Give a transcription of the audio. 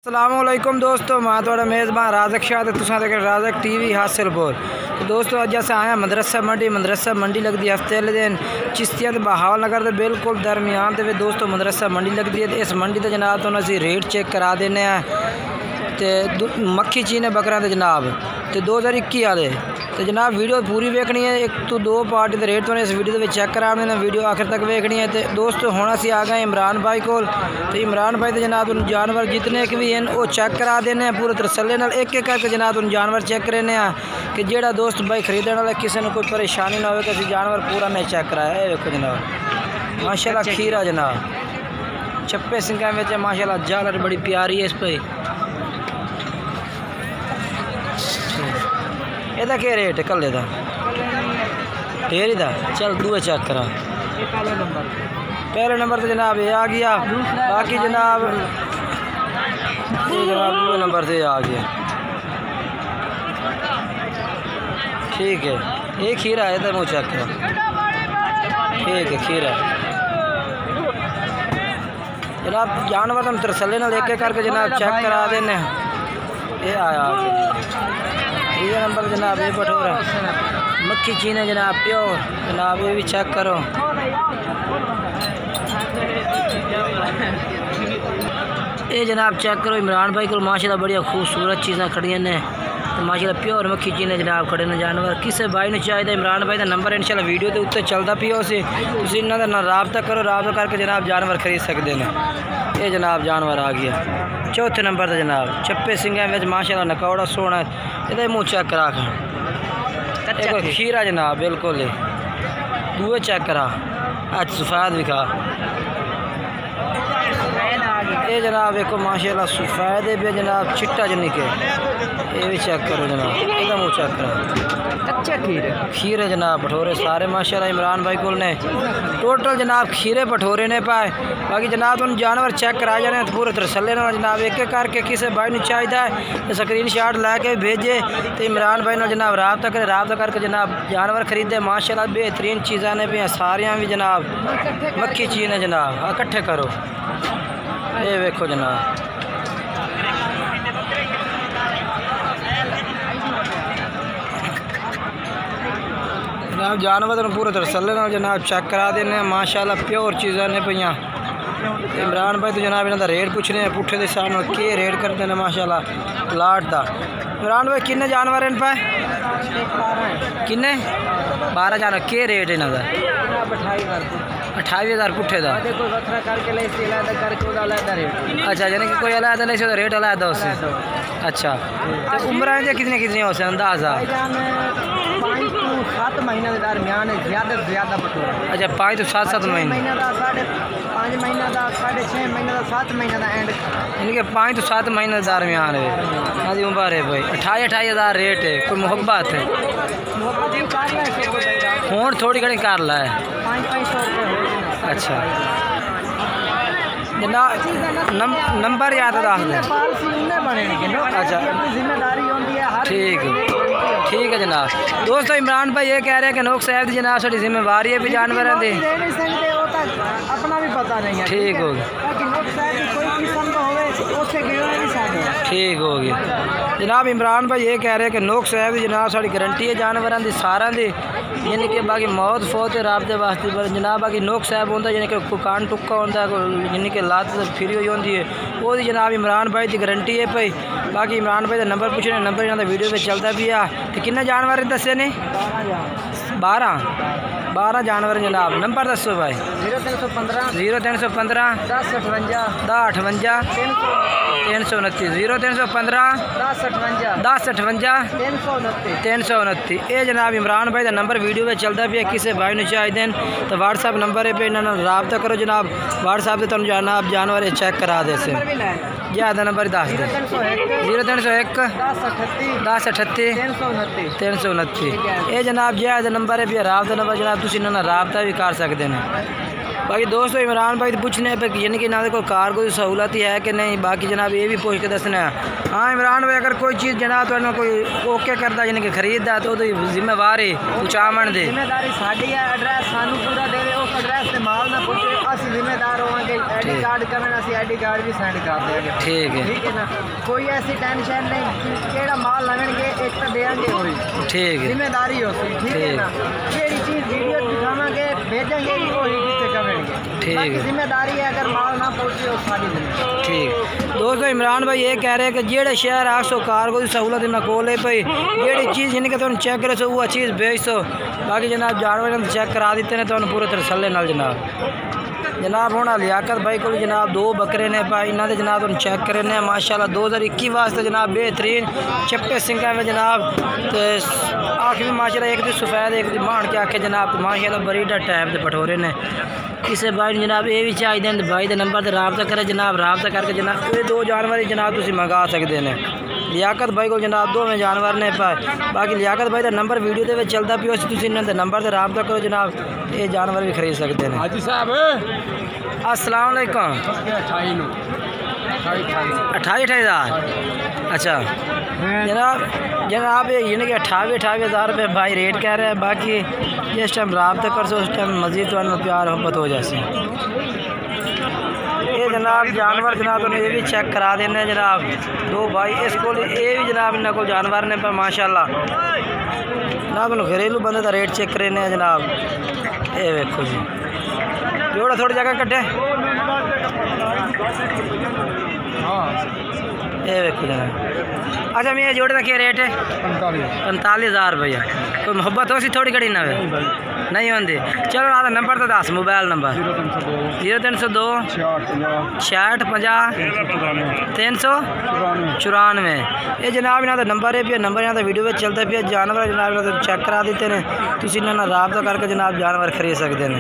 अस्सलामुअलैकुम दोस्तों, मैं थोड़ा मेज़बान राज़क शाह ते तुसां देख राज़क टीवी हासिलपुर। तो दोस्तों अज अस आए मदरसा मंडी लगती हफ्ते वाले दिन चिश्तियां ते बहावल नगर के बिल्कुल दरमियान ते दोस्तों मदरसा मंडी लगती है। इस मंडी के जनाब तो असी रेट चेक करा देने तो मक्खी चीने बकरा के जनाब तो 2021 वाले तो जनाब वीडियो पूरी वेखनी है, एक तो दो पार्ट के रेट तो इस वीडियो में चेक करा देना, वीडियो आखिर तक वेखनी है। तो दोस्तों हुण असी आ गए इमरान भाई को, तो इमरान भाई तो जनाब जानवर जितने भी हैं वो चेक करा देने पूरे तसल्ले नाल एक एक करके जनाब जानवर चेक करने कि जेड़ा दोस्त भाई खरीदने वाला किसी ने कोई परेशानी ना हो कि जानवर पूरा नहीं चेक कराया। ये देखो जनाब माशाल्लाह खीरा जनाब छप्पे सिंगा में माशाल्लाह जालर बड़ी प्यारी है इस पर। ਇਹਦਾ क्या रेट है कल्ले का ढेरी का? चल दूए चेक करा। पहले नंबर तो जनाब ये आ गया, बाकी जनाब दूए नंबर से आ गया। ठीक है ये खीरा है तो मुँह चेक करा। ठीक है खीरा जनाब जानवर हम तरसले ना लेके करके जनाब चेक करा देने। ये आया ये नंबर जनाब ये भटूरा मक्खी चीने जनाब प्योर जनाब ये भी चेक करो। ये जनाब चेक करो इमरान भाई को माशाल्लाह बढ़िया खूबसूरत चीज़ें खड़ियां ने तो माशाल्लाह प्योर मक्खी चीने जनाब खड़े ने जानवर। किसी भाई ने चाहिए इमरान भाई का नंबर इंशाल्लाह वीडियो के उत्ते चलता पिया उसे तुम इन्हों का राबता करो, राबता करके जनाब जानवर खरीद सकते हैं। ये जनाब जानवर आ गया चौथे नंबर से जनाब छप्पे सिंगा में माशाल्लाह नकौड़ा सोना ये मुँह चेक करा कर खीरा जनाब बिल्कुल दूए चेक करा। आज सफ़ेद दिखा ये जनाब एक माशाल्लाह सफ़ेद है जनाब चिट्टा जनी के ये भी चेक करो जनाब इसका मुँह चेक करा। अच्छा खीरे जनाब भटोरे सारे माशाल्लाह इमरान भाई को ने टोटल जनाब खीरे भटोरे ने पाए। बाकी जनाब तुम जानवर चेक कराए जाने तो पूरे तसल्ले ना जनाब एक एक करके किसी भाई ने चाहिए तो स्क्रीन शॉट लैके भेजे तो इमरान भाई ने जनाब राबता करे, राबता करके जनाब जानवर खरीदे। माशाल्लाह बेहतरीन चीज़ा ने भी सारिया भी जनाब मक्खी चीज़ ने जनाब इकट्ठे करो। ये वेखो जनाब जनाब जानवर पूरे तसल्ले ना जनाब चेक करा देने माशाल्लाह प्योर चीज़ां ने पईयां। इमरान भाई तो जनाब इन्हों का रेट पूछने पुठे के हिसाब नाल के रेट करते हैं माशाल्लाह प्लाट का। इमरान भाई किन्ने जानवर इन पे किन्ने 12 जानवर के रेट इन्हों का? 28,000 पुठे का। अच्छा यानी कि कोई अलग नहीं से रेट अलग उससे। अच्छा तो उम्र कितनी कितनी हो सकता अंदाजा? 7 महीने के दरमियान ज़्यादा से ज़्यादा भटूरा। अच्छा 5 तो 7 महीने 5 महीने का 6.5 महीने का 7 महीने का एंड यानी कि 5 तो 7 महीने के दरमियान है। हाँ उम्र है भाई 28,000 रेट है। कोई मोहब्बत है हूँ थोड़ी घनी कर ला है 500 रुपये। अच्छा जनाब नंबर याद दस दें। अच्छा ठीक है जनाब। दोस्तों इमरान भाई ये कह रहे हैं कि नोक साहब की जनाब साड़ी जिम्मेवारी है भी जानवर की अपना भी पता नहीं है। ठीक हो गया ठीक हो गया जनाब। इमरान भाई ये कह रहे हैं कि नोक साहब की जनाब साड़ी गारंटी है जानवरों की सारा की यानी कि बाकी मौत फौत राबते वास्ते पर जनाब बाकी नोक साहब होता यानी कि कोई कान टुक्का होता यानी कि लात फिरी हुई होती है वो जनाब इमरान भाई की गारंटी है भाई। बाकी इमरान भाई का नंबर पूछने नंबर इन्होंने वीडियो में चलता भी आ तो किन्ने जानवर दसे ने 12 जानवर जनाब। नंबर दसो भाई 0315 0315 10 58 329 0315 10 58 329 ये जनाब इमरान भाई का नंबर वीडियो में चलता भी है। किसी भाई ने चाहिए तो व्हाट्सएप नंबर है पे इन्होंने राबता करो जनाब। व्हाट्सएप से तुम जनाब जानवर चेक करा दे से ज्यादा नंबर दस दे 0301 10 38 329 ये जनाब ज्यादा नंबर है भी राबता नंबर जनाब तुम इन्होंने राबता भी कर सकते हैं। बाकी दोस्तों इमरान भाई तो पूछने पे यानी कि इन्होंने कोई कार कोई सहूलत ही है कि नहीं बाकी जनाब ये भी पूछ के दसना है। हाँ इमरान भाई अगर कोई चीज़ जनाब तो कोई ओके करता यानी कि खरीदता तो जिम्मेवार है पहुँचावन दे जिम्मेदारी साड़ी है। एड्रैस सानू पूरा दे उस एड्रैस से माल ना पूछे असं जिम्मेदार होंगे आईडी कार्ड करना असं आईडी कार्ड भी सेंड कर देंगे ठीक है ना कोई ऐसी टेंशन नहीं केड़ा माल लवेंगे एक तो देंगे वही ठीक है जिम्मेदारी होती ठीक है ना केड़ी चीज़ वीडियो दिखावांगे भेजेंगे भी वही कितने करेंगे ठीक है जिम्मेदारी है अगर माल ना पहुँचे वो सारी जिम्मेदारी ठीक दोस्तों इमरान भाई ये कह रहे हैं कि जेड़े शहर आसो कार को सहूलत ना कोल है भाई जेड़ी चीज़ इनके तुम चेक करे सो वो चीज़ भेज सो बाकी जनाब जानवर चेक करा देते हैं तो पूरे तसल्ले नाल जनाब होना लियाकत भाई को जनाब 2 बकरे ने भाई इन्होंने जनाब तुम चेक करे ने माशाल्लाह 2021 वास्ते जनाब बेहतरीन चप्पे सिंगा में जनाब तो आखिर माशाल्लाह एक तो सफ़ेद एक मान के आखे जनाब माशाल्लाह बरीडा टाइप के पठोरे ने किसी भाई जनाब ये भी चाहिए भाई के नंबर से रबता करे जनाब रबता करके जनाब ये 2 जानवर जनाब तुम मंगा सकते हैं लियाकत भाई को जनाब 2 जानवर ने पाए बाकी लियाकत भाई का नंबर वीडियो के चलता पियो इन्होंने नंबर से रबता करो जनाब ये जानवर भी खरीद सकते हैं हाजी साहब अस्सलाम वालेकुम 28 हज़ार अच्छा जनाब ये यानी कि 28 हज़ार रुपये भाई रेट कह रहे हैं बाकी जिस टाइम रबता कर सो उस टाइम मज़ीद तो प्यार मोहब्बत हो जाती ये जनाब जानवर जनाब तो ये भी चेक करा देने जनाब 2 भाई इसको ये भी जनाब इन्होंने को जानवर ने पर माशाल्लाह जनाब घरेलू बंदे का रेट चेक करे जनाब ये देखो जी जोड़ा थोड़ी जगह कटे ये देखो जनाब अच्छा मैं जोड़े का क्या रेट है 45,000 रुपया कोई मोहब्बत हो सी थोड़ी घड़ी ना नहीं होंगी चलो आधा नंबर तो दस मोबाइल नंबर 0302 66 50 394 ये जनाब इन्हों का नंबर है पे नंबर यहाँ वीडियो में चलता पे जानवर जनाब चेक करा देते हैं तुम इन्होंने रबता करके जनाब जानवर खरीद सकते हैं